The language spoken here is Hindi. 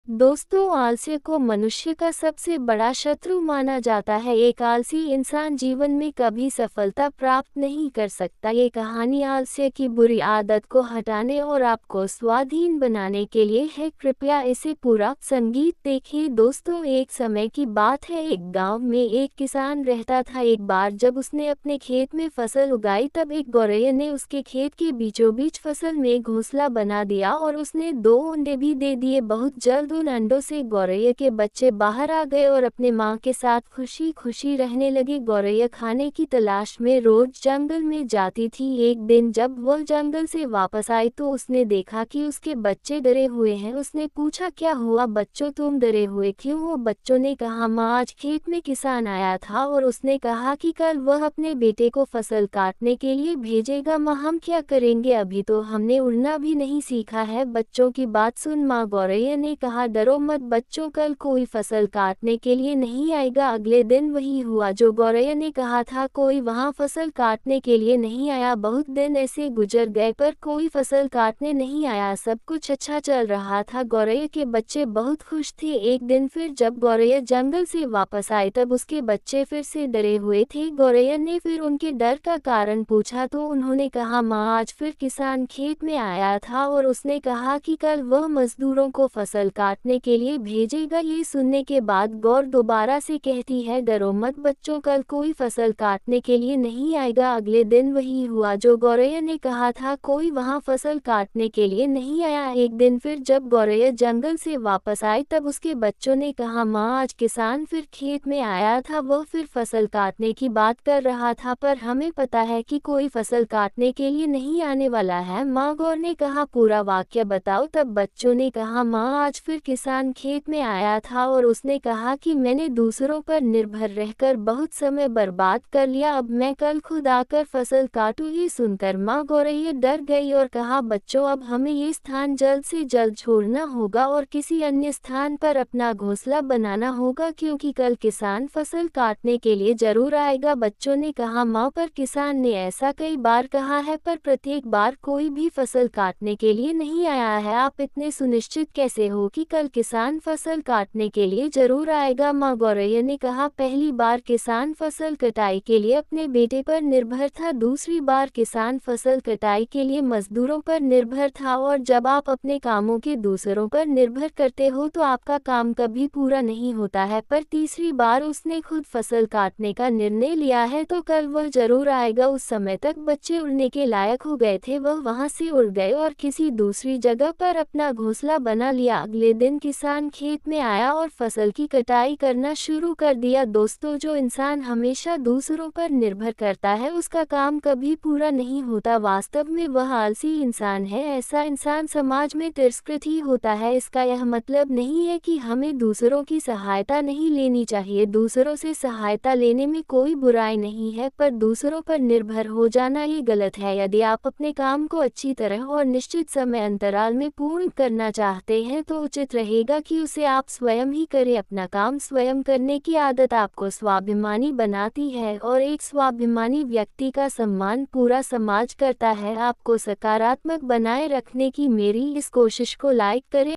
दोस्तों, आलस्य को मनुष्य का सबसे बड़ा शत्रु माना जाता है। एक आलसी इंसान जीवन में कभी सफलता प्राप्त नहीं कर सकता। ये कहानी आलस्य की बुरी आदत को हटाने और आपको स्वाधीन बनाने के लिए है। कृपया इसे पूरा संगीत देखिए। दोस्तों, एक समय की बात है। एक गांव में एक किसान रहता था। एक बार जब उसने अपने खेत में फसल उगाई, तब एक गौरैया ने उसके खेत के बीचों बीच फसल में घोंसला बना दिया और उसने 2 अंडे भी दे दिए। बहुत जल्द उन अंडों से गौरैया के बच्चे बाहर आ गए और अपने माँ के साथ खुशी खुशी रहने लगे। गौरैया खाने की तलाश में रोज जंगल में जाती थी। एक दिन जब वह जंगल से वापस आई तो उसने देखा कि उसके बच्चे डरे हुए हैं। उसने पूछा, क्या हुआ बच्चों, तुम डरे हुए क्यों हो? बच्चों ने कहा, माँ, आज खेत में किसान आया था और उसने कहा कि कल वह अपने बेटे को फसल काटने के लिए भेजेगा। माँ, हम क्या करेंगे? अभी तो हमने उड़ना भी नहीं सीखा है। बच्चों की बात सुन माँ गौरैया ने कहा, डरो मत बच्चों, कल कोई फसल काटने के लिए नहीं आएगा। अगले दिन वही हुआ जो गौरैया ने कहा था। कोई वहां फसल काटने के लिए नहीं आया। बहुत दिन ऐसे गुजर गए पर कोई फसल काटने नहीं आया। सब कुछ अच्छा चल रहा था। गौरैया के बच्चे बहुत खुश थे। एक दिन फिर जब गौरैया जंगल से वापस आए तब उसके बच्चे फिर से डरे हुए थे। गौरैया ने फिर उनके डर का कारण पूछा तो उन्होंने कहा, माँ, आज फिर किसान खेत में आया था और उसने कहा कि कल वह मजदूरों को फसल काटने के लिए भेजेगा। ये सुनने के बाद गौर दोबारा से कहती है, डरो मत बच्चों, कल कोई फसल काटने के लिए नहीं आएगा। अगले दिन वही हुआ जो गौरैया ने कहा था। कोई वहां फसल काटने के लिए नहीं आया। एक दिन फिर जब गौरैया जंगल से वापस आई तब उसके बच्चों ने कहा, माँ, आज किसान फिर खेत में आया था। वह फिर फसल काटने की बात कर रहा था, पर हमें पता है कि कोई फसल काटने के लिए नहीं आने वाला है। माँ गौर ने कहा, पूरा वाक्य बताओ। तब बच्चों ने कहा, माँ, आज फिर किसान खेत में आया था और उसने कहा कि मैंने दूसरों पर निर्भर रहकर बहुत समय बर्बाद कर लिया। अब मैं कल खुद आकर फसल काटूं। ये सुनकर माँ गौरैया डर गई और कहा, बच्चों, अब हमें ये स्थान जल्द से जल्द छोड़ना होगा और किसी अन्य स्थान पर अपना घोंसला बनाना होगा, क्योंकि कल किसान फसल काटने के लिए जरूर आएगा। बच्चों ने कहा, माँ, पर किसान ने ऐसा कई बार कहा है, पर प्रत्येक बार कोई भी फसल काटने के लिए नहीं आया है। आप इतने सुनिश्चित कैसे हो कि कल किसान फसल काटने के लिए जरूर आएगा? माँ गौरैया ने कहा, पहली बार किसान फसल कटाई के लिए अपने बेटे पर निर्भर था, दूसरी बार किसान फसल कटाई के लिए मजदूरों पर निर्भर था, और जब आप अपने कामों के दूसरों पर निर्भर करते हो तो आपका काम कभी पूरा नहीं होता है। पर तीसरी बार उसने खुद फसल काटने का निर्णय लिया है, तो कल वह जरूर आएगा। उस समय तक बच्चे उड़ने के लायक हो गए थे। वह वहां से उड़ गए और किसी दूसरी जगह पर अपना घोंसला बना लिया। अगले दिन किसान खेत में आया और फसल की कटाई करना शुरू कर दिया। दोस्तों, जो इंसान हमेशा दूसरों पर निर्भर करता है उसका काम कभी पूरा नहीं होता। वास्तव में वह आलसी इंसान है। ऐसा इंसान समाज में तिरस्कृत ही होता है। इसका यह मतलब नहीं है कि हमें दूसरों की सहायता नहीं लेनी चाहिए। दूसरों से सहायता लेने में कोई बुराई नहीं है, पर दूसरों पर निर्भर हो जाना ये गलत है। यदि आप अपने काम को अच्छी तरह और निश्चित समय अंतराल में पूर्ण करना चाहते हैं तो उचित रहेगा कि उसे आप स्वयं ही करें। अपना काम स्वयं करने की आदत आपको स्वाभिमानी बनाती है और एक स्वाभिमानी व्यक्ति का सम्मान पूरा समाज करता है। आपको सकारात्मक बनाए रखने की मेरी इस कोशिश को लाइक करें।